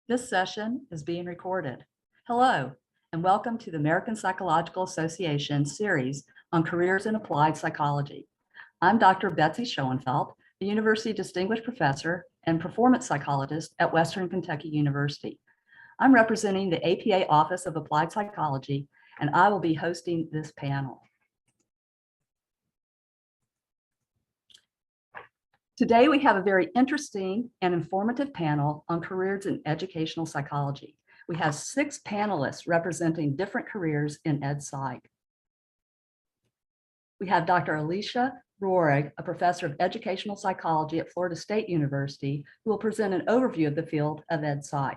This session is being recorded. Hello, and welcome to the American Psychological Association series on careers in applied psychology. I'm Dr. Betsy Schoenfeld, the University Distinguished Professor and Performance Psychologist at Western Kentucky University. I'm representing the APA Office of Applied Psychology, and I will be hosting this panel. Today, we have a very interesting and informative panel on careers in educational psychology. We have 6 panelists representing different careers in ed psych. We have Dr. Alicia Roehrig, a professor of educational psychology at Florida State University, who will present an overview of the field of ed psych.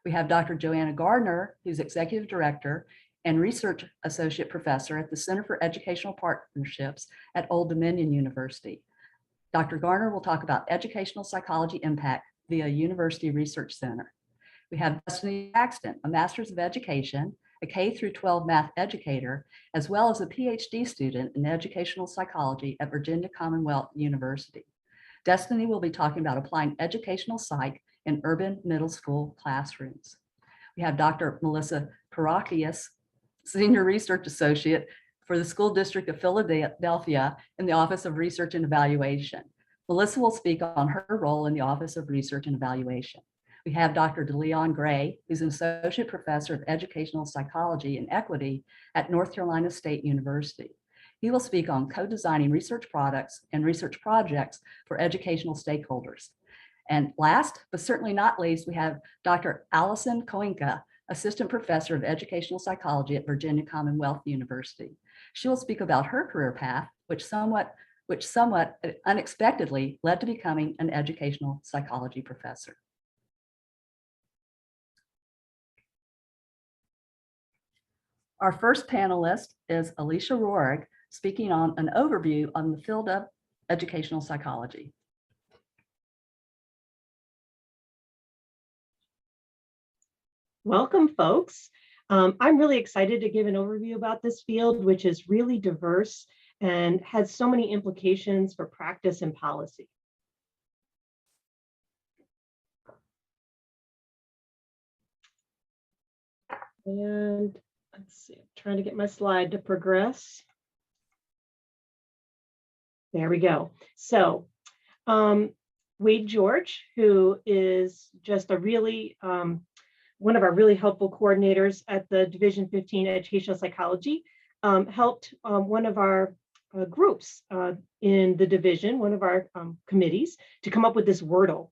We have Dr. Joanna Gardner, who's executive director and research associate professor at the Center for Educational Partnerships at Old Dominion University. Dr. Garner will talk about educational psychology impact via University Research Center. We have Destiny Paxton, a Master's of Education, a K-12 math educator, as well as a PhD student in educational psychology at Virginia Commonwealth University. Destiny will be talking about applying educational psych in urban middle school classrooms. We have Dr. Melissa Karakias, Senior Research Associate for the School District of Philadelphia in the Office of Research and Evaluation. Melissa will speak on her role in the Office of Research and Evaluation. We have Dr. DeLeon Gray, who's an Associate Professor of Educational Psychology and Equity at North Carolina State University. He will speak on co-designing research products and research projects for educational stakeholders. And last, but certainly not least, we have Dr. Allison Koinka, Assistant Professor of Educational Psychology at Virginia Commonwealth University. She will speak about her career path, which somewhat unexpectedly led to becoming an educational psychology professor. Our first panelist is Alicia Roehrig, speaking on an overview on the field of educational psychology. Welcome, folks. I'm really excited to give an overview about this field, which is really diverse and has so many implications for practice and policy. And let's see, I'm trying to get my slide to progress. There we go. So Wade George, who is just a really one of our really helpful coordinators at the Division 15 Educational Psychology, helped one of our groups in the division, one of our committees, to come up with this Wordle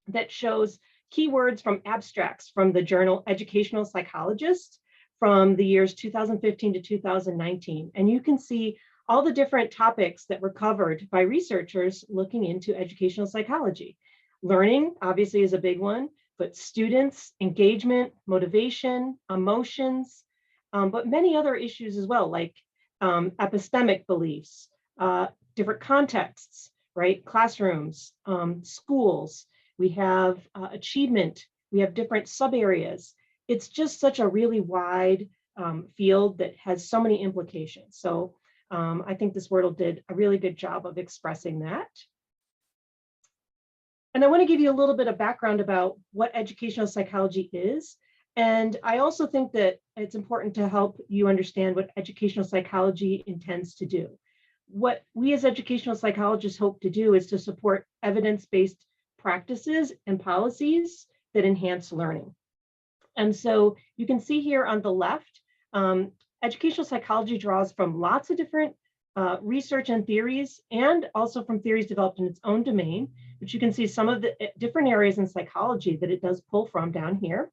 that shows keywords from abstracts from the journal Educational Psychologist from the years 2015 to 2019. And you can see all the different topics that were covered by researchers looking into educational psychology. Learning, obviously, is a big one, but students, engagement, motivation, emotions, but many other issues as well, like epistemic beliefs, different contexts, right? Classrooms, schools, we have achievement, we have different sub areas. It's just such a really wide field that has so many implications. So I think this Wordle did a really good job of expressing that. And I want to give you a little bit of background about what educational psychology is. And I also think that it's important to help you understand what educational psychology intends to do. What we as educational psychologists hope to do is to support evidence-based practices and policies that enhance learning. And so you can see here on the left, educational psychology draws from lots of different research and theories, and also from theories developed in its own domain, but you can see some of the different areas in psychology that it does pull from down here.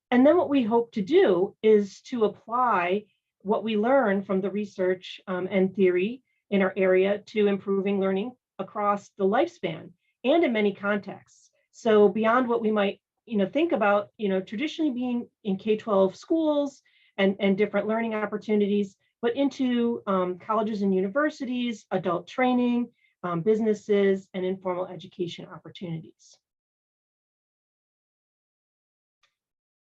And then what we hope to do is to apply what we learn from the research and theory in our area to improving learning across the lifespan and in many contexts. So beyond what we might think about traditionally being in K-12 schools and different learning opportunities, but into colleges and universities, adult training, businesses, and informal education opportunities.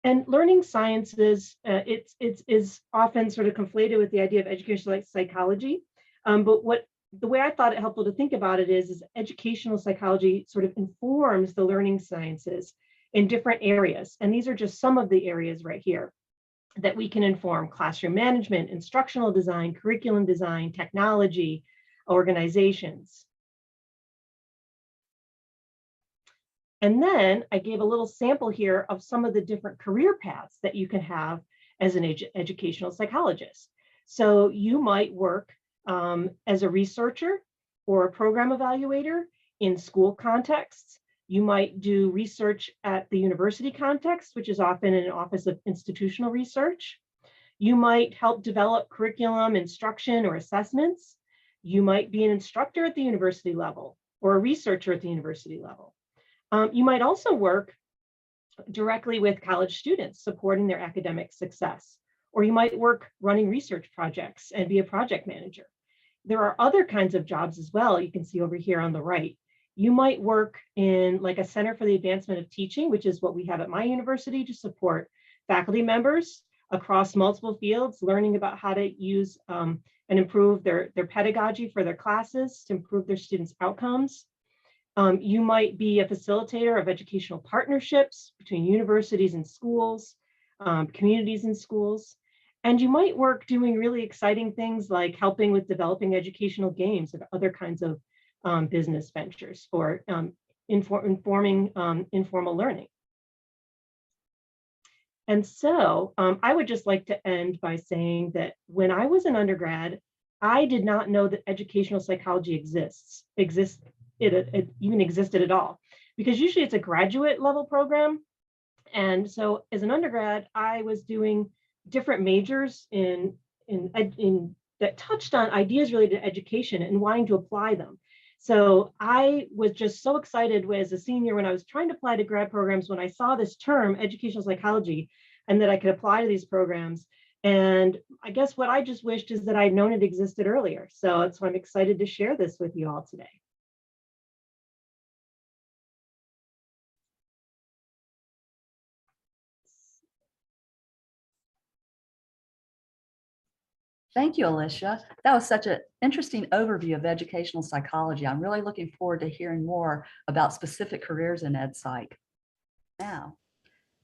And learning sciences, it's often sort of conflated with the idea of educational psychology. But the way I thought it helpful to think about it is educational psychology sort of informs the learning sciences in different areas. And these are just some of the areas right here that we can inform: classroom management, instructional design, curriculum design, technology, organizations. And then I gave a little sample here of some of the different career paths that you can have as an educational psychologist. So you might work as a researcher or a program evaluator in school contexts. You might do research at the university context, which is often in an office of institutional research. You might help develop curriculum, instruction, or assessments. You might be an instructor at the university level or a researcher at the university level. You might also work directly with college students, supporting their academic success, or you might work running research projects and be a project manager. There are other kinds of jobs as well. You can see over here on the right. You might work in like a Center for the Advancement of Teaching, which is what we have at my university to support faculty members across multiple fields, learning about how to use and improve their pedagogy for their classes to improve their students' outcomes. You might be a facilitator of educational partnerships between universities and schools, communities and schools. And you might work doing really exciting things like helping with developing educational games and other kinds of business ventures for informing informal learning. And so I would just like to end by saying that when I was an undergrad, I did not know that educational psychology even existed at all, because usually it's a graduate level program. And so as an undergrad, I was doing different majors in that touched on ideas related to education and wanting to apply them. So I was just so excited as a senior when I was trying to apply to grad programs, when I saw this term, educational psychology, and that I could apply to these programs. And I guess what I just wished is that I'd known it existed earlier. So I'm excited to share this with you all today. Thank you, Alicia. That was such an interesting overview of educational psychology. I'm really looking forward to hearing more about specific careers in ed psych. Now,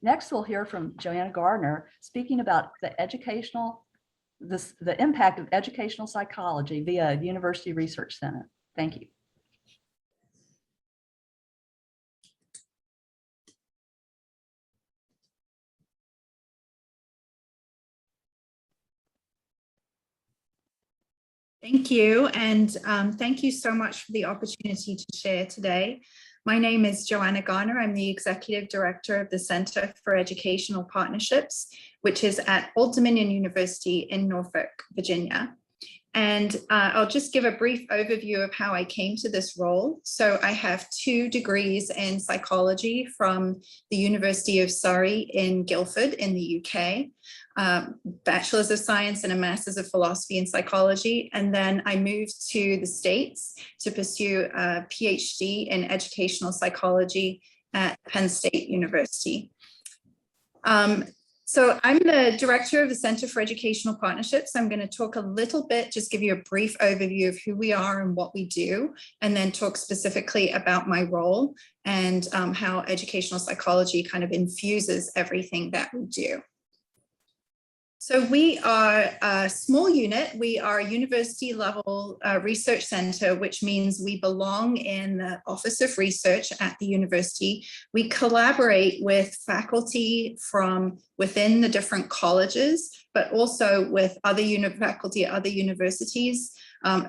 next we'll hear from Joanna Gardner speaking about the impact of educational psychology via University Research Center. Thank you. Thank you, and thank you so much for the opportunity to share today. My name is Joanna Garner. I'm the Executive Director of the Center for Educational Partnerships, which is at Old Dominion University in Norfolk, Virginia. And I'll just give a brief overview of how I came to this role. So I have 2 degrees in psychology from the University of Surrey in Guildford in the UK, Bachelor's of Science and a Master's of Philosophy in Psychology. And then I moved to the States to pursue a PhD in educational psychology at Penn State University. So I'm the director of the Center for Educational Partnerships. I'm going to talk a little bit, just give you a brief overview of who we are and what we do, and then talk specifically about my role and how educational psychology kind of infuses everything that we do. So we are a small unit. We are a university level research center, which means we belong in the Office of Research at the university. We collaborate with faculty from within the different colleges, but also with other faculty at other universities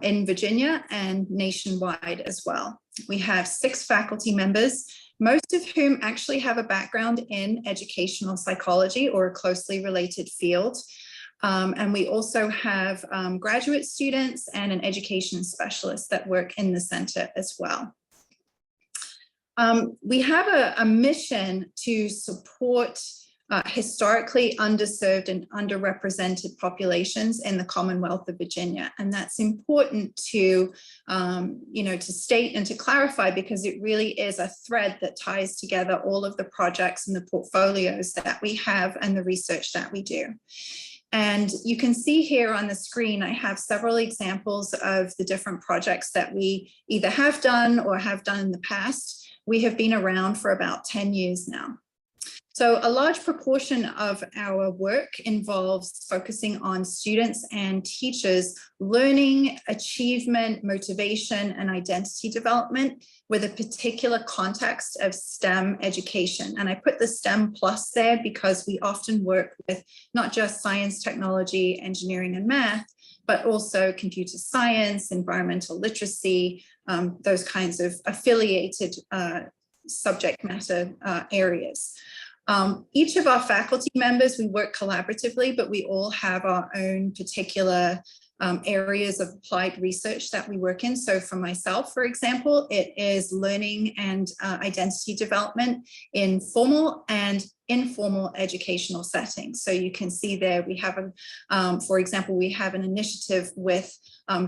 in Virginia and nationwide as well. We have 6 faculty members, most of whom actually have a background in educational psychology or a closely related field. And we also have graduate students and an education specialist that work in the center as well. We have a mission to support historically underserved and underrepresented populations in the Commonwealth of Virginia. And that's important to, to state and to clarify, because it really is a thread that ties together all of the projects and the portfolios that we have and the research that we do. And you can see here on the screen, I have several examples of the different projects that we either have done or have done in the past. We have been around for about 10 years now. So a large proportion of our work involves focusing on students and teachers' learning, achievement, motivation, and identity development with a particular context of STEM education. And I put the STEM plus there because we often work with not just science, technology, engineering, and math, but also computer science, environmental literacy, those kinds of affiliated subject matter areas. Each of our faculty members, we work collaboratively, but we all have our own particular areas of applied research that we work in. So for myself, for example, it is learning and identity development in formal and informal educational settings. So you can see there we have, for example, we have an initiative with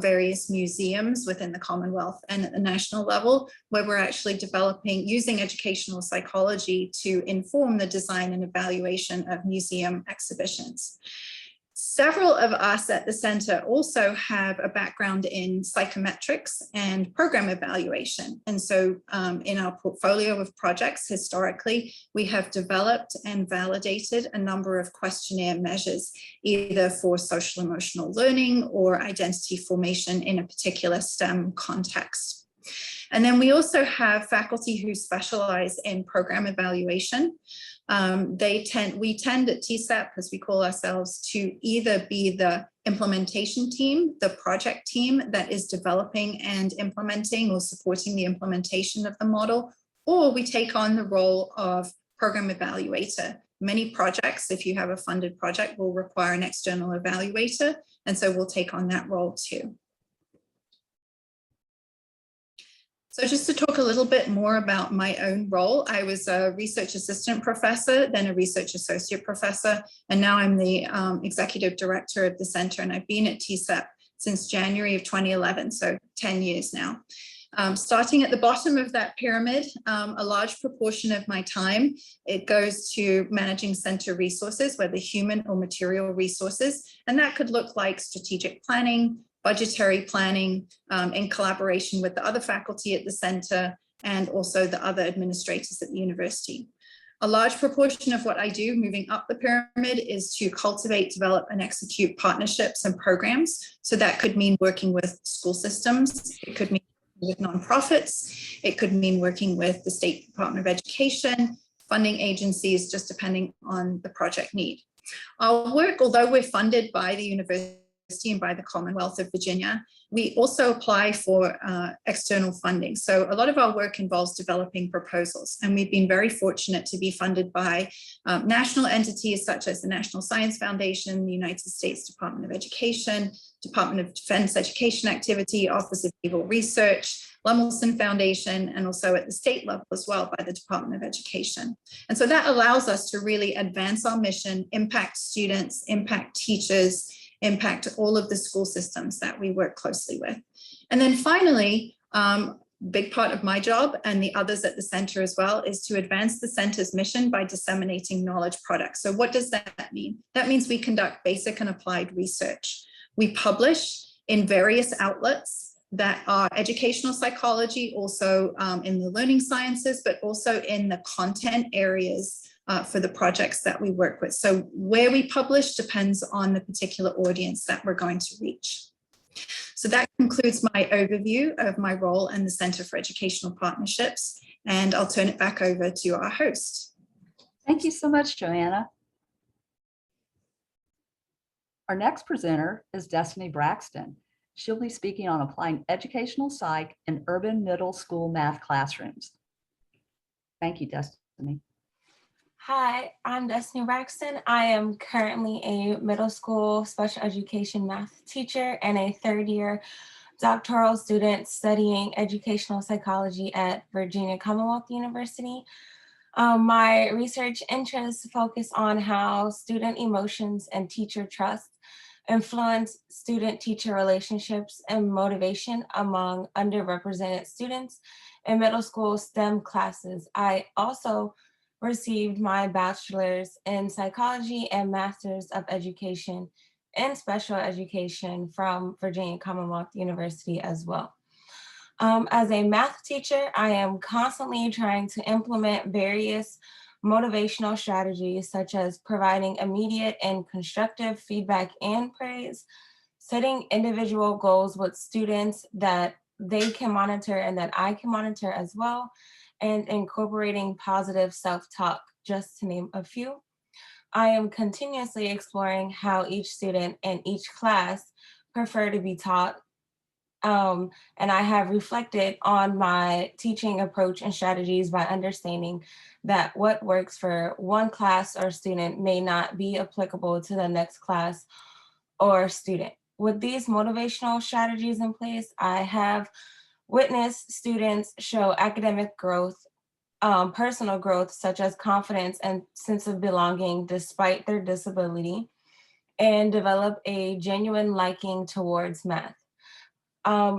various museums within the Commonwealth and at the national level, where we're actually developing, using educational psychology to inform the design and evaluation of museum exhibitions. Several of us at the center also have a background in psychometrics and program evaluation. And so in our portfolio of projects, historically, we have developed and validated a number of questionnaire measures, either for social emotional learning or identity formation in a particular STEM context. And then we also have faculty who specialize in program evaluation. We tend at TSAP, as we call ourselves, to either be the implementation team, the project team that is developing and implementing or supporting the implementation of the model, or we take on the role of program evaluator. Many projects, if you have a funded project, will require an external evaluator, and so we'll take on that role too. So just to talk a little bit more about my own role, I was a research assistant professor, then a research associate professor, and now I'm the executive director of the center, and I've been at TSAP since January of 2011, so 10 years now. Starting at the bottom of that pyramid, a large proportion of my time, it goes to managing center resources, whether human or material resources, and that could look like strategic planning, budgetary planning in collaboration with the other faculty at the center and also the other administrators at the university. A large proportion of what I do moving up the pyramid is to cultivate, develop, and execute partnerships and programs. So that could mean working with school systems, it could mean with nonprofits, it could mean working with the State Department of Education, funding agencies, just depending on the project need. Our work, although we're funded by the university and by the Commonwealth of Virginia, we also apply for external funding. So a lot of our work involves developing proposals, and we've been very fortunate to be funded by national entities such as the National Science Foundation, the United States Department of Education, Department of Defense Education Activity, Office of Naval Research, Lemelson Foundation, and also at the state level as well by the Department of Education. And so that allows us to really advance our mission, impact students, impact teachers, impact all of the school systems that we work closely with. And then finally, big part of my job and the others at the center as well is to advance the center's mission by disseminating knowledge products. So what does that mean? That means we conduct basic and applied research. We publish in various outlets that are educational psychology, also in the learning sciences, but also in the content areas for the projects that we work with. So where we publish depends on the particular audience that we're going to reach. So that concludes my overview of my role in the Center for Educational Partnerships, and I'll turn it back over to our host. Thank you so much, Joanna. Our next presenter is Destiny Braxton. She'll be speaking on applying educational psych in urban middle school math classrooms. Thank you, Destiny. Hi, I'm Destiny Braxton. I am currently a middle school special education math teacher and a third-year doctoral student studying educational psychology at Virginia Commonwealth University. My research interests focus on how student emotions and teacher trust influence student-teacher relationships and motivation among underrepresented students in middle school STEM classes. I also received my bachelor's in psychology and master's of education in special education from Virginia Commonwealth University as well. As a math teacher, I am constantly trying to implement various motivational strategies such as providing immediate and constructive feedback and praise, setting individual goals with students that they can monitor and that I can monitor as well, and incorporating positive self-talk, just to name a few. I am continuously exploring how each student and each class prefer to be taught. And I have reflected on my teaching approach and strategies by understanding that what works for one class or student may not be applicable to the next class or student. With these motivational strategies in place, I have witnessed students show academic growth, personal growth, such as confidence and sense of belonging despite their disability, and develop a genuine liking towards math.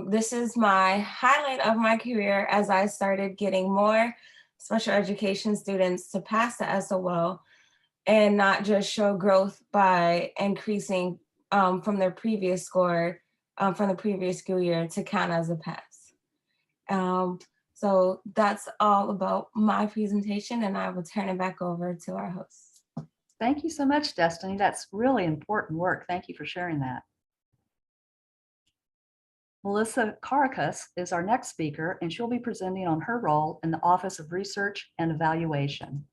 This is my highlight of my career as I started getting more special education students to pass the SOL and not just show growth by increasing from their previous score from the previous school year to count as a pass. So that's all about my presentation, and I will turn it back over to our host. Thank you so much, Destiny. That's really important work. Thank you for sharing that. Melissa Karakas is our next speaker, and she'll be presenting on her role in the Office of Research and Evaluation.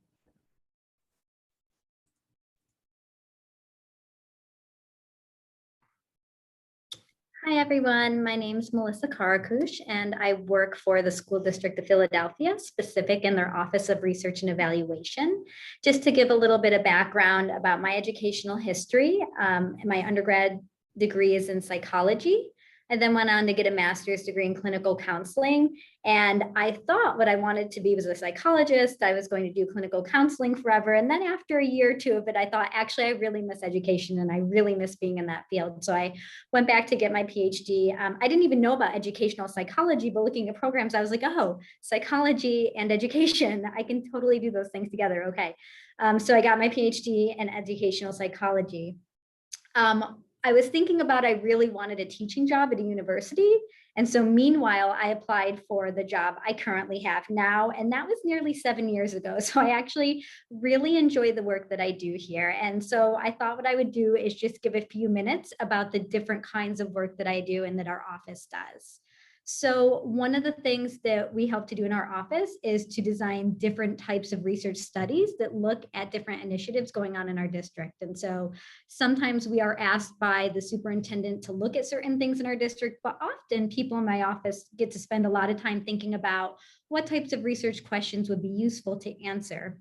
Hi, everyone. My name is Melissa Karakush, and I work for the School District of Philadelphia, specific in their Office of Research and Evaluation. Just to give a little bit of background about my educational history, my undergrad degree is in psychology. I then went on to get a master's degree in clinical counseling. And I thought what I wanted to be was a psychologist. I was going to do clinical counseling forever. And then after a year or two of it, I thought, actually, I really miss education and I really miss being in that field. So I went back to get my PhD. I didn't even know about educational psychology, but looking at programs, I was like, oh, psychology and education, I can totally do those things together. Okay. So I got my PhD in educational psychology. I was thinking about, I really wanted a teaching job at a university. And so meanwhile, I applied for the job I currently have now, and that was nearly 7 years ago. So I actually really enjoy the work that I do here. And so I thought what I would do is just give a few minutes about the different kinds of work that I do and that our office does. So one of the things that we help to do in our office is to design different types of research studies that look at different initiatives going on in our district. And so sometimes we are asked by the superintendent to look at certain things in our district, but often people in my office get to spend a lot of time thinking about what types of research questions would be useful to answer.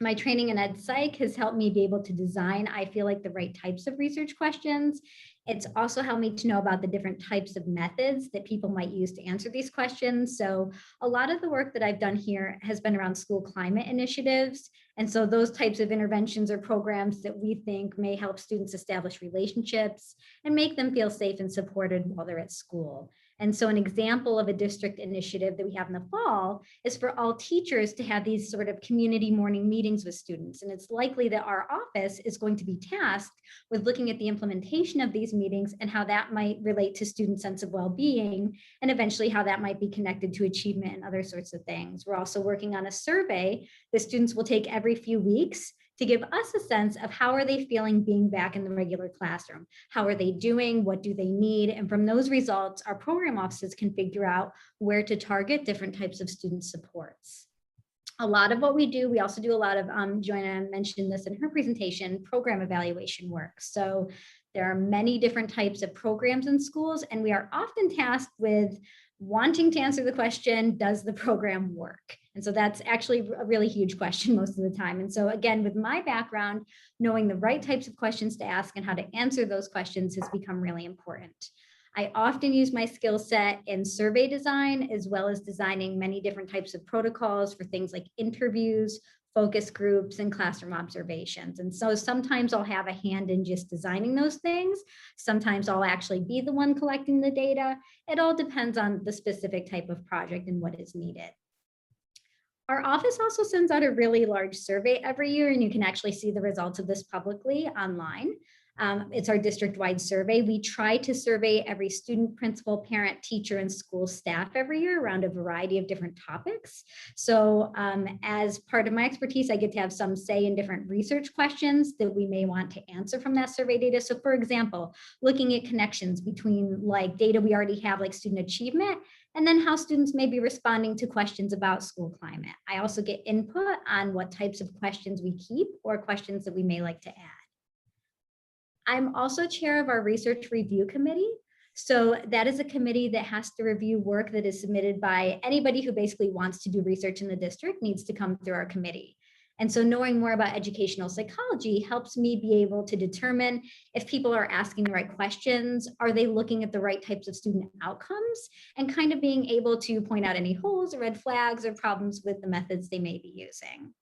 My training in Ed Psych has helped me be able to design, I feel like, the right types of research questions. It's also helped me to know about the different types of methods that people might use to answer these questions. So a lot of the work that I've done here has been around school climate initiatives. And so those types of interventions or programs that we think may help students establish relationships and make them feel safe and supported while they're at school. And so an example of a district initiative that we have in the fall is for all teachers to have these sort of community morning meetings with students. And it's likely that our office is going to be tasked with looking at the implementation of these meetings and how that might relate to student sense of well-being, and eventually how that might be connected to achievement and other sorts of things. We're also working on a survey that students will take every few weeks to give us a sense of how are they feeling being back in the regular classroom? How are they doing? What do they need? And from those results, our program offices can figure out where to target different types of student supports. A lot of what we do, we also do a lot of, Joanna mentioned this in her presentation, program evaluation work. So there are many different types of programs in schools, and we are often tasked with wanting to answer the question, does the program work? And so that's actually a really huge question most of the time. And so again, with my background, knowing the right types of questions to ask and how to answer those questions has become really important. I often use my skill set in survey design, as well as designing many different types of protocols for things like interviews, focus groups, and classroom observations. And so sometimes I'll have a hand in just designing those things. Sometimes I'll actually be the one collecting the data. It all depends on the specific type of project and what is needed. Our office also sends out a really large survey every year, and you can actually see the results of this publicly online. It's our district-wide survey. We try to survey every student, principal, parent, teacher, and school staff every year around a variety of different topics. So as part of my expertise, I get to have some say in different research questions that we may want to answer from that survey data. So for example, looking at connections between like data we already have, like student achievement, and then how students may be responding to questions about school climate. I also get input on what types of questions we keep or questions that we may like to add. I'm also chair of our research review committee. So that is a committee that has to review work that is submitted by anybody who basically wants to do research in the district needs to come through our committee. And so knowing more about educational psychology helps me be able to determine if people are asking the right questions, are they looking at the right types of student outcomes, and kind of being able to point out any holes or red flags or problems with the methods they may be using.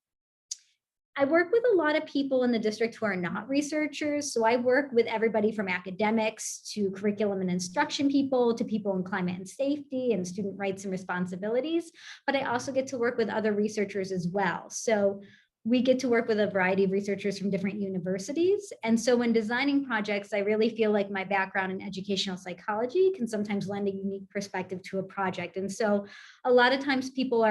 I work with a lot of people in the district who are not researchers. So I work with everybody from academics to curriculum and instruction people to people in climate and safety and student rights and responsibilities. But I also get to work with other researchers as well. So we get to work with a variety of researchers from different universities. And so when designing projects, I really feel like my background in educational psychology can sometimes lend a unique perspective to a project. And so a lot of times people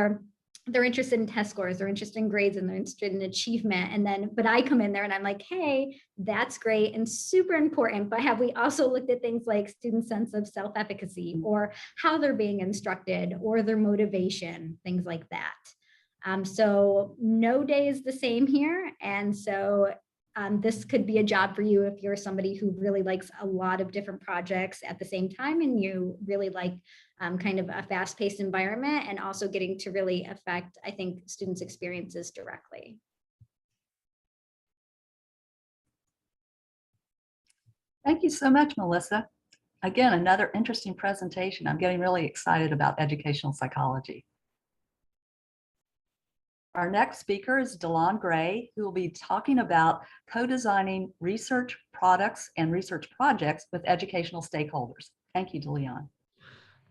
they're interested in test scores, they're interested in grades, and they're interested in achievement. But I come in there and I'm like, hey, that's great and super important. But have we also looked at things like student sense of self-efficacy, or how they're being instructed, or their motivation, things like that. So no day is the same here. And so this could be a job for you if you're somebody who really likes a lot of different projects at the same time, and you really like kind of a fast-paced environment, and also getting to really affect, I think, students' experiences directly. Thank you so much, Melissa. Again, another interesting presentation. I'm getting really excited about educational psychology. Our next speaker is DeLon Gray, who will be talking about co-designing research products and research projects with educational stakeholders. Thank you, DeLon.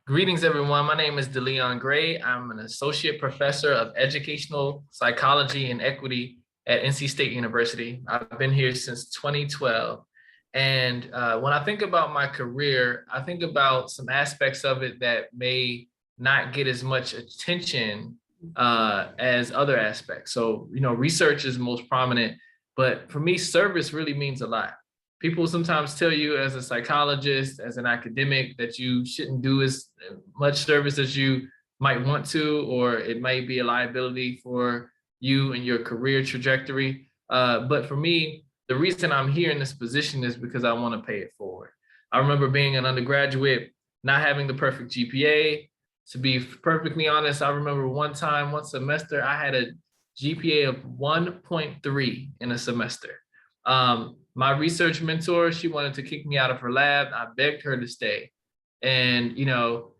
Greetings, everyone. My name is DeLeon Gray. I'm an associate professor of educational psychology and equity at NC State University. I've been here since 2012. And when I think about my career, I think about some aspects of it that may not get as much attention as other aspects. So, research is most prominent, but for me, service really means a lot. People sometimes tell you as a psychologist, as an academic, that you shouldn't do as much service as you might want to, or it might be a liability for you and your career trajectory. But for me, the reason I'm here in this position is because I want to pay it forward. I remember being an undergraduate, not having the perfect GPA. To be perfectly honest, I remember one semester, I had a GPA of 1.3 in a semester. My research mentor, she wanted to kick me out of her lab. I begged her to stay. And,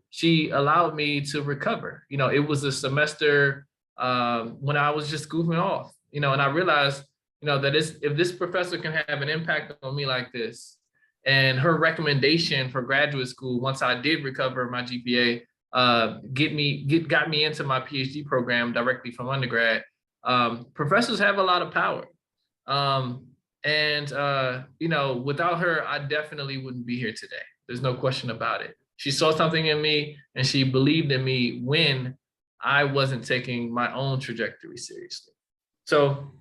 she allowed me to recover. It was a semester when I was just goofing off, and I realized, that if this professor can have an impact on me like this, and her recommendation for graduate school, once I did recover my GPA, got me into my PhD program directly from undergrad. Professors have a lot of power. Without her, I definitely wouldn't be here today. There's no question about it. She saw something in me, and she believed in me when I wasn't taking my own trajectory seriously. So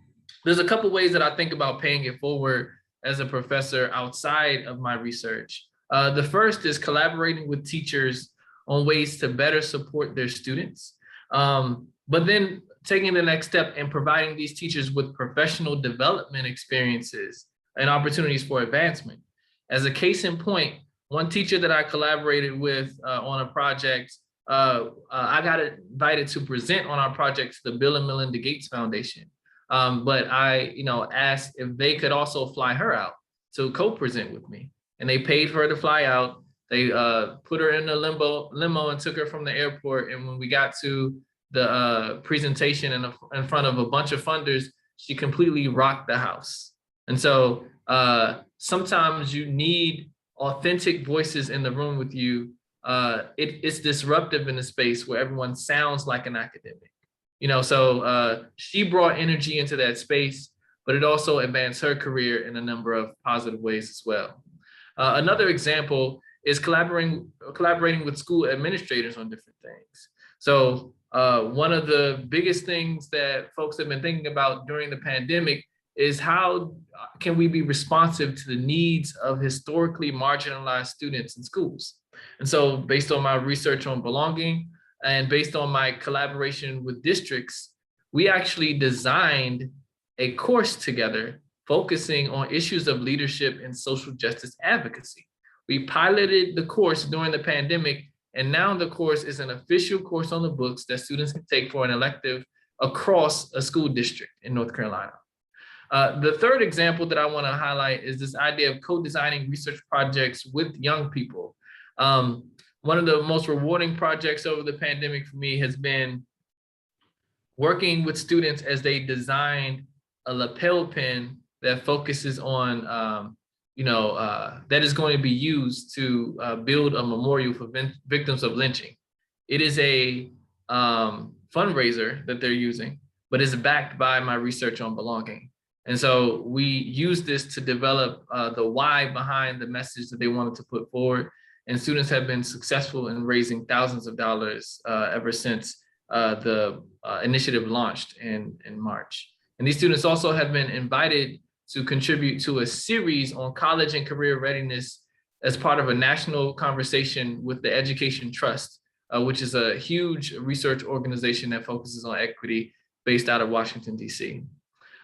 there's a couple ways that I think about paying it forward as a professor outside of my research. The first is collaborating with teachers on ways to better support their students. But then taking the next step and providing these teachers with professional development experiences and opportunities for advancement. As a case in point, one teacher that I collaborated with on a project, I got invited to present on our project to the Bill and Melinda Gates Foundation. But I, asked if they could also fly her out to co-present with me. And they paid for her to fly out. They put her in a limo and took her from the airport. And when we got to the presentation in front of a bunch of funders, she completely rocked the house. And so sometimes you need authentic voices in the room with you. It's disruptive in a space where everyone sounds like an academic. So she brought energy into that space. but it also advanced her career in a number of positive ways as well. Another example is collaborating with school administrators on different things. So one of the biggest things that folks have been thinking about during the pandemic is how can we be responsive to the needs of historically marginalized students in schools? And so based on my research on belonging and based on my collaboration with districts, we actually designed a course together focusing on issues of leadership and social justice advocacy. We piloted the course during the pandemic, and now the course is an official course on the books that students can take for an elective across a school district in North Carolina. The third example that I want to highlight is this idea of co-designing research projects with young people. One of the most rewarding projects over the pandemic for me has been working with students as they designed a lapel pin that focuses on, that is going to be used to build a memorial for victims of lynching. It is a fundraiser that they're using, but it's backed by my research on belonging. And so we used this to develop the why behind the message that they wanted to put forward. And students have been successful in raising thousands of dollars ever since the initiative launched in March. And these students also have been invited to contribute to a series on college and career readiness as part of a national conversation with the Education Trust, which is a huge research organization that focuses on equity based out of Washington, D.C.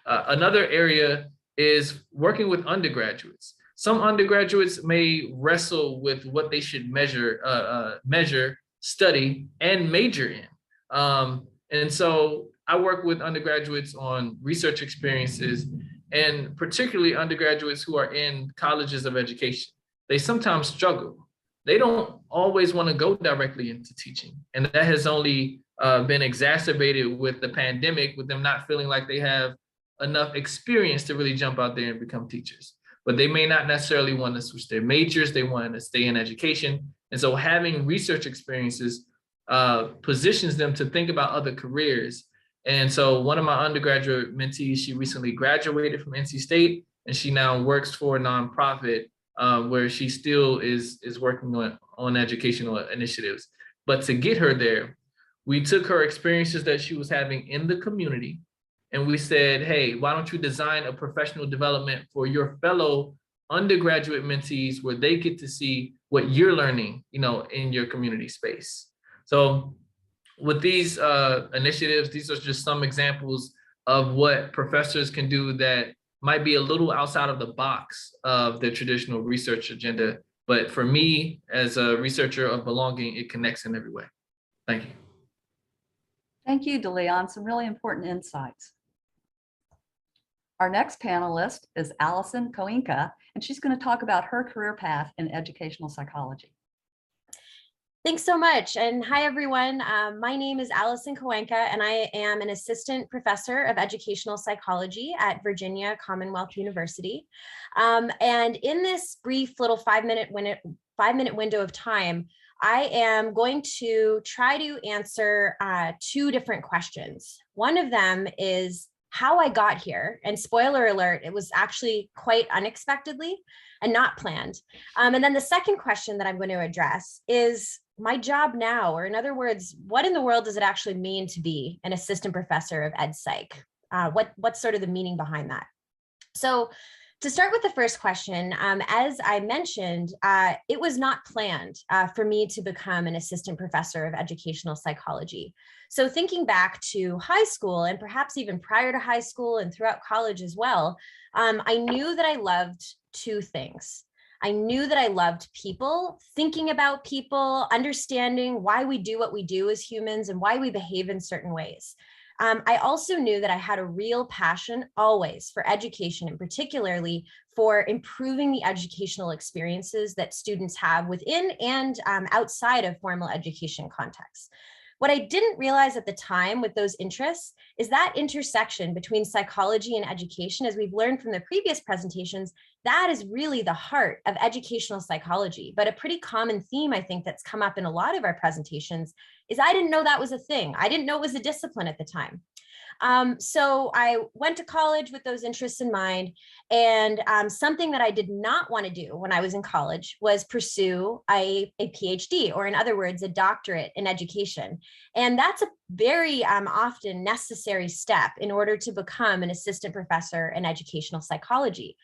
Another area is working with undergraduates. Some undergraduates may wrestle with what they should measure, study, and major in. And so I work with undergraduates on research experiences, and particularly undergraduates who are in colleges of education. They sometimes struggle. They don't always want to go directly into teaching. And that has only been exacerbated with the pandemic, with them not feeling like they have enough experience to really jump out there and become teachers. But they may not necessarily want to switch their majors. They want to stay in education. And so having research experiences positions them to think about other careers. And so one of my undergraduate mentees, she recently graduated from NC State, and she now works for a nonprofit where she still is working on educational initiatives. But to get her there, we took her experiences that she was having in the community, and we said, hey, why don't you design a professional development for your fellow undergraduate mentees where they get to see what you're learning, in your community space. So with these initiatives, these are just some examples of what professors can do that might be a little outside of the box of the traditional research agenda. But for me, as a researcher of belonging, it connects in every way. Thank you. Thank you, DeLeon. Some really important insights. Our next panelist is Allison Koinka, and she's going to talk about her career path in educational psychology. Thanks so much. And hi, everyone. My name is Allison Kowenka, and I am an assistant professor of educational psychology at Virginia Commonwealth University. And in this brief little five-minute window of time, I am going to try to answer two different questions. One of them is how I got here. And spoiler alert, it was actually quite unexpectedly and not planned. And then the second question that I'm going to address is my job now, or in other words, what in the world does it actually mean to be an assistant professor of ed psych? What's sort of the meaning behind that? So to start with the first question, as I mentioned, it was not planned for me to become an assistant professor of educational psychology. So thinking back to high school, and perhaps even prior to high school and throughout college as well, I knew that I loved two things. I knew that I loved people, thinking about people, understanding why we do what we do as humans and why we behave in certain ways. I also knew that I had a real passion always for education, and particularly for improving the educational experiences that students have within and outside of formal education contexts. What I didn't realize at the time with those interests is that intersection between psychology and education, as we've learned from the previous presentations, that is really the heart of educational psychology. But a pretty common theme, I think, that's come up in a lot of our presentations is I didn't know that was a thing. I didn't know it was a discipline at the time. So I went to college with those interests in mind. And something that I did not want to do when I was in college was pursue a PhD, or in other words, a doctorate in education. And that's a very often necessary step in order to become an assistant professor in educational psychology.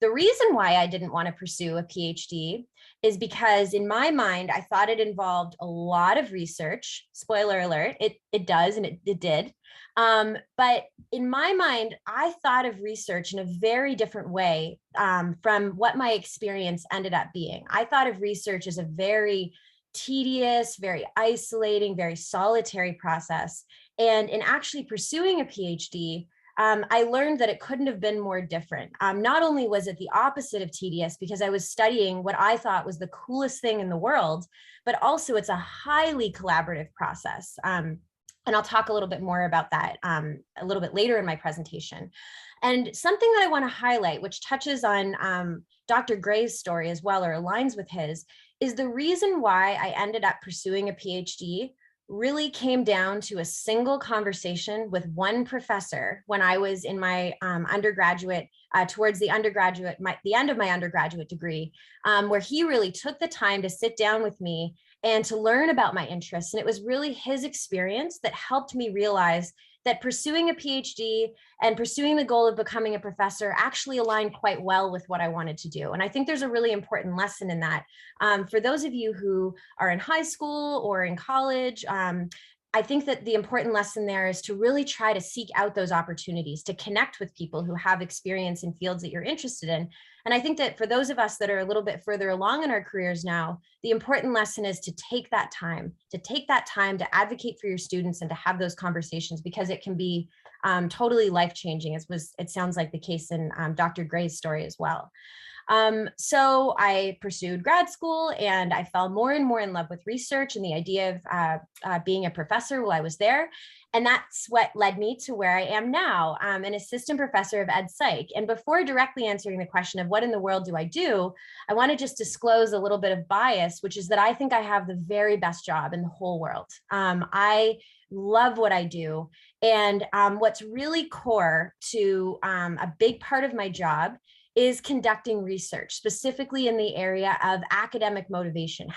The reason why I didn't want to pursue a PhD is because in my mind, I thought it involved a lot of research. Spoiler alert, it does, and it did. But in my mind, I thought of research in a very different way from what my experience ended up being. I thought of research as a very tedious, very isolating, very solitary process. And in actually pursuing a PhD, I learned that it couldn't have been more different. Not only was it the opposite of tedious because I was studying what I thought was the coolest thing in the world, but also it's a highly collaborative process. And I'll talk a little bit more about that a little bit later in my presentation. And something that I want to highlight, which touches on Dr. Gray's story as well, or aligns with his, is the reason why I ended up pursuing a PhD really came down to a single conversation with one professor when I was in my undergraduate, towards the end of my undergraduate degree, where he really took the time to sit down with me and to learn about my interests. And it was really his experience that helped me realize that pursuing a PhD and pursuing the goal of becoming a professor actually aligned quite well with what I wanted to do. And I think there's a really important lesson in that. For those of you who are in high school or in college, I think that the important lesson there is to really try to seek out those opportunities to connect with people who have experience in fields that you're interested in. And I think that for those of us that are a little bit further along in our careers now, the important lesson is to take that time to advocate for your students and to have those conversations, because it can be totally life-changing, as it sounds like the case in Dr. Gray's story as well. So I pursued grad school, and I fell more and more in love with research and the idea of being a professor while I was there. And that's what led me to where I am now, an assistant professor of ed psych. And before directly answering the question of what in the world do I do, I want to just disclose a little bit of bias, which is that I think I have the very best job in the whole world. I love what I do. And what's really core to a big part of my job is conducting research, specifically in the area of academic motivation.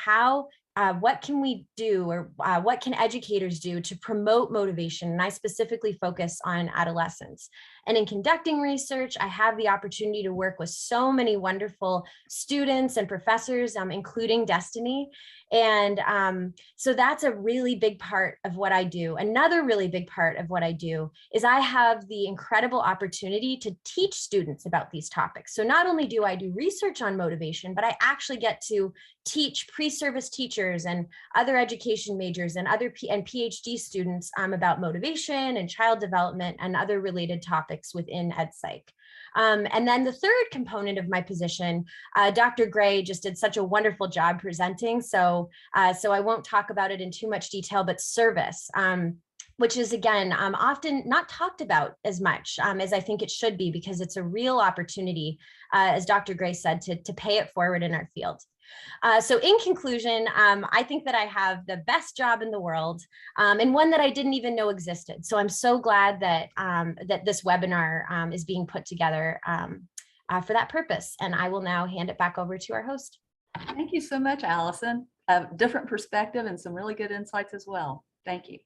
What can we do, or what can educators do to promote motivation? And I specifically focus on adolescents. And in conducting research, I have the opportunity to work with so many wonderful students and professors, including Destiny. And so that's a really big part of what I do. Another really big part of what I do is I have the incredible opportunity to teach students about these topics. So not only do I do research on motivation, but I actually get to teach pre-service teachers and other education majors and PhD students about motivation and child development and other related topics within ed psych. And then the third component of my position, Dr. Gray just did such a wonderful job presenting. So I won't talk about it in too much detail, but service, which is again, often not talked about as much as I think it should be, because it's a real opportunity, as Dr. Gray said, to pay it forward in our field. So in conclusion, I think that I have the best job in the world, and one that I didn't even know existed. So I'm so glad that that this webinar is being put together for that purpose. And I will now hand it back over to our host. Thank you so much, Allison. A different perspective and some really good insights as well. Thank you.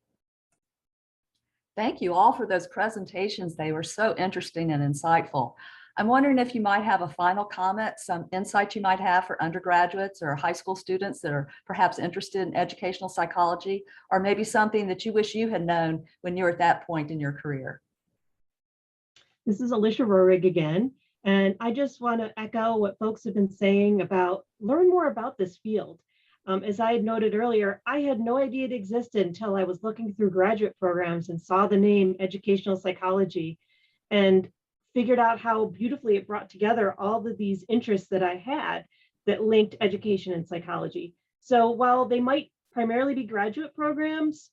Thank you all for those presentations. They were so interesting and insightful. I'm wondering if you might have a final comment, some insight you might have for undergraduates or high school students that are perhaps interested in educational psychology, or maybe something that you wish you had known when you were at that point in your career. This is Alicia Rohrig again, and I just want to echo what folks have been saying about learn more about this field. As I had noted earlier, I had no idea it existed until I was looking through graduate programs and saw the name educational psychology and figured out how beautifully it brought together all of these interests that I had that linked education and psychology. So while they might primarily be graduate programs,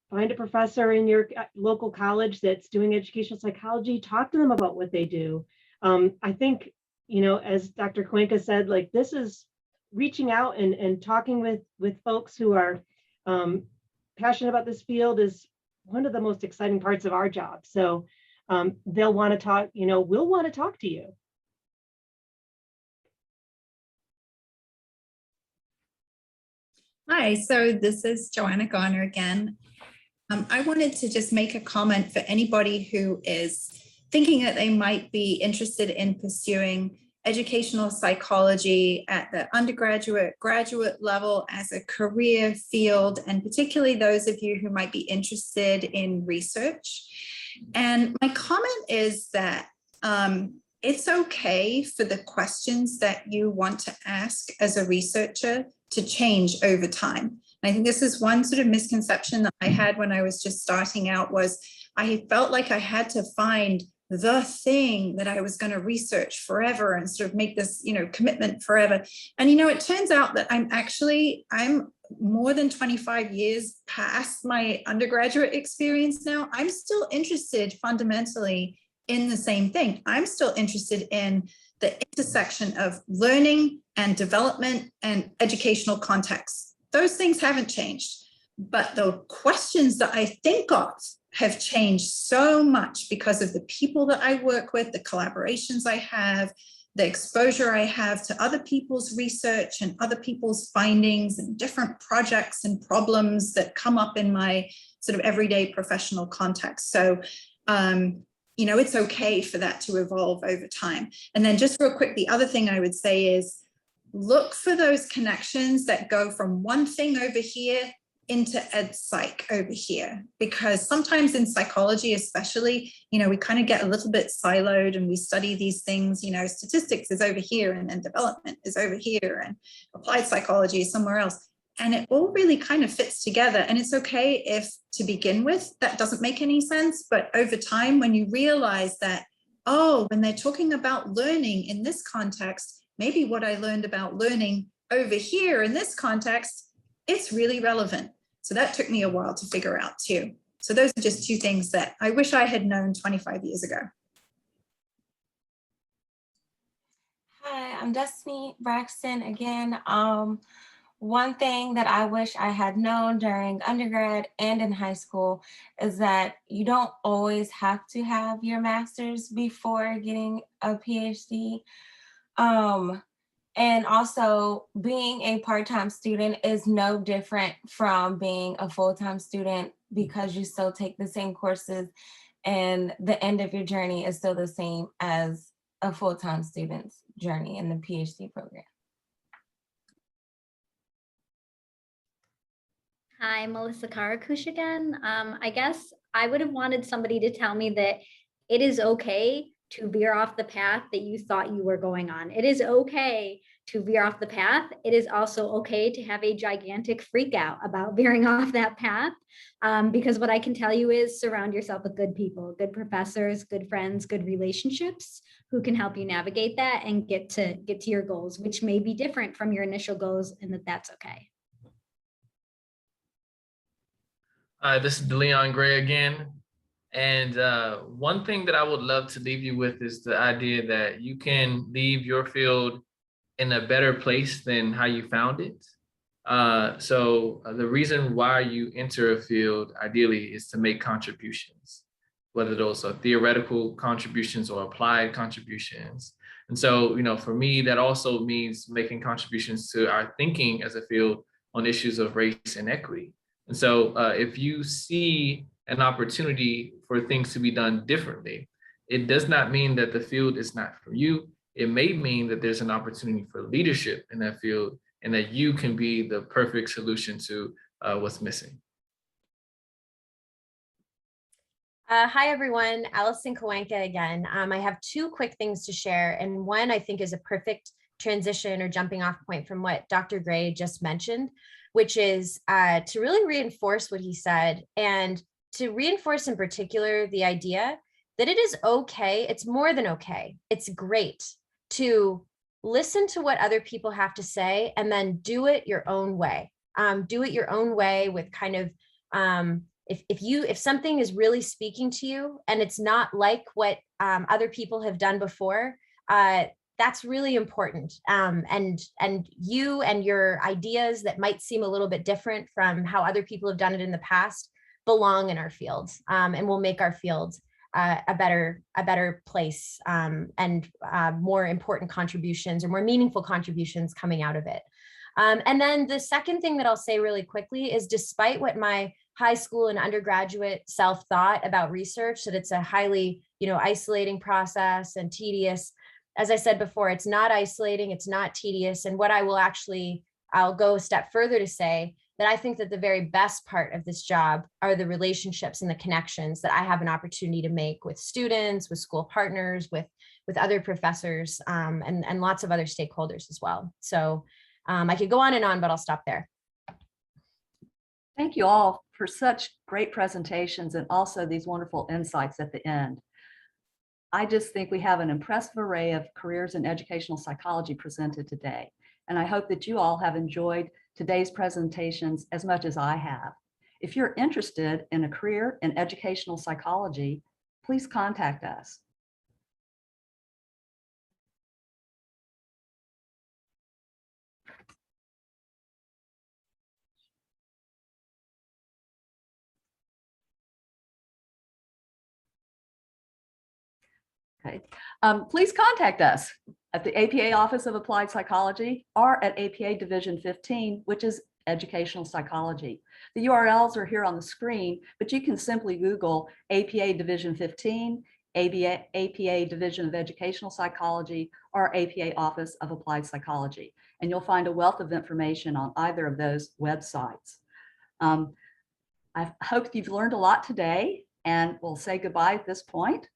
find a professor in your local college that's doing educational psychology, talk to them about what they do. I think, as Dr. Kowenka said, like this is reaching out and talking with folks who are passionate about this field is one of the most exciting parts of our job. So they'll want to talk, we'll want to talk to you. Hi, so this is Joanna Garner again. I wanted to just make a comment for anybody who is thinking that they might be interested in pursuing educational psychology at the undergraduate, graduate level as a career field, and particularly those of you who might be interested in research. And my comment is that it's okay for the questions that you want to ask as a researcher to change over time. And I think this is one sort of misconception that I had when I was just starting out, was I felt like I had to find the thing that I was going to research forever and sort of make this, commitment forever. And, it turns out that I'm more than 25 years past my undergraduate experience now. I'm still interested fundamentally in the same thing. I'm still interested in the intersection of learning and development and educational contexts. Those things haven't changed, but the questions that I think of have changed so much because of the people that I work with, the collaborations I have, the exposure I have to other people's research and other people's findings and different projects and problems that come up in my sort of everyday professional context. So, it's okay for that to evolve over time. And then just real quick, the other thing I would say is look for those connections that go from one thing over here into ed psych over here, because sometimes in psychology, especially, we kind of get a little bit siloed and we study these things, statistics is over here and then development is over here and applied psychology is somewhere else. And it all really kind of fits together. And it's okay if to begin with, that doesn't make any sense. But over time, when you realize that, when they're talking about learning in this context, maybe what I learned about learning over here in this context, it's really relevant. So that took me a while to figure out too. So those are just two things that I wish I had known 25 years ago. Hi, I'm Destiny Braxton again. One thing that I wish I had known during undergrad and in high school is that you don't always have to have your master's before getting a PhD. And also being a part-time student is no different from being a full-time student, because you still take the same courses and the end of your journey is still the same as a full-time student's journey in the PhD program. Hi, Melissa Karakush again. I guess I would have wanted somebody to tell me that it is okay to veer off the path that you thought you were going on. It is okay to veer off the path. It is also okay to have a gigantic freak out about veering off that path. Because what I can tell you is surround yourself with good people, good professors, good friends, good relationships who can help you navigate that and get to your goals, which may be different from your initial goals, and that's okay. This is DeLeon Gray again. And one thing that I would love to leave you with is the idea that you can leave your field in a better place than how you found it. So the reason why you enter a field ideally is to make contributions, whether those are theoretical contributions or applied contributions. And so, for me, that also means making contributions to our thinking as a field on issues of race and equity. And so if you see an opportunity for things to be done differently, it does not mean that the field is not for you. It may mean that there's an opportunity for leadership in that field and that you can be the perfect solution to what's missing. Hi, everyone. Allison Kawanka again. I have two quick things to share. And one I think is a perfect transition or jumping off point from what Dr. Gray just mentioned, which is to really reinforce what he said, and to reinforce in particular the idea that it is okay. It's more than okay. It's great to listen to what other people have to say and then do it your own way. Do it your own way with kind of, if something is really speaking to you and it's not like what other people have done before, that's really important. And you and your ideas that might seem a little bit different from how other people have done it in the past belong in our field, and will make our field a better place, and more important contributions or more meaningful contributions coming out of it. And then the second thing that I'll say really quickly is, despite what my high school and undergraduate self thought about research, that it's a highly, isolating process and tedious. As I said before, it's not isolating, it's not tedious. And what I'll go a step further to say that I think that the very best part of this job are the relationships and the connections that I have an opportunity to make with students, with school partners, with other professors, and lots of other stakeholders as well. So I could go on and on, but I'll stop there. Thank you all for such great presentations and also these wonderful insights at the end. I just think we have an impressive array of careers in educational psychology presented today. And I hope that you all have enjoyed today's presentations as much as I have. If you're interested in a career in educational psychology, please contact us. Okay. Please contact us at the APA Office of Applied Psychology or at APA Division 15, which is Educational Psychology. The URLs are here on the screen, but you can simply Google APA Division 15, APA Division of Educational Psychology, or APA Office of Applied Psychology, and you'll find a wealth of information on either of those websites. I hope you've learned a lot today, and we'll say goodbye at this point.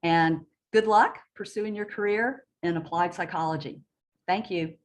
And good luck pursuing your career in applied psychology. Thank you.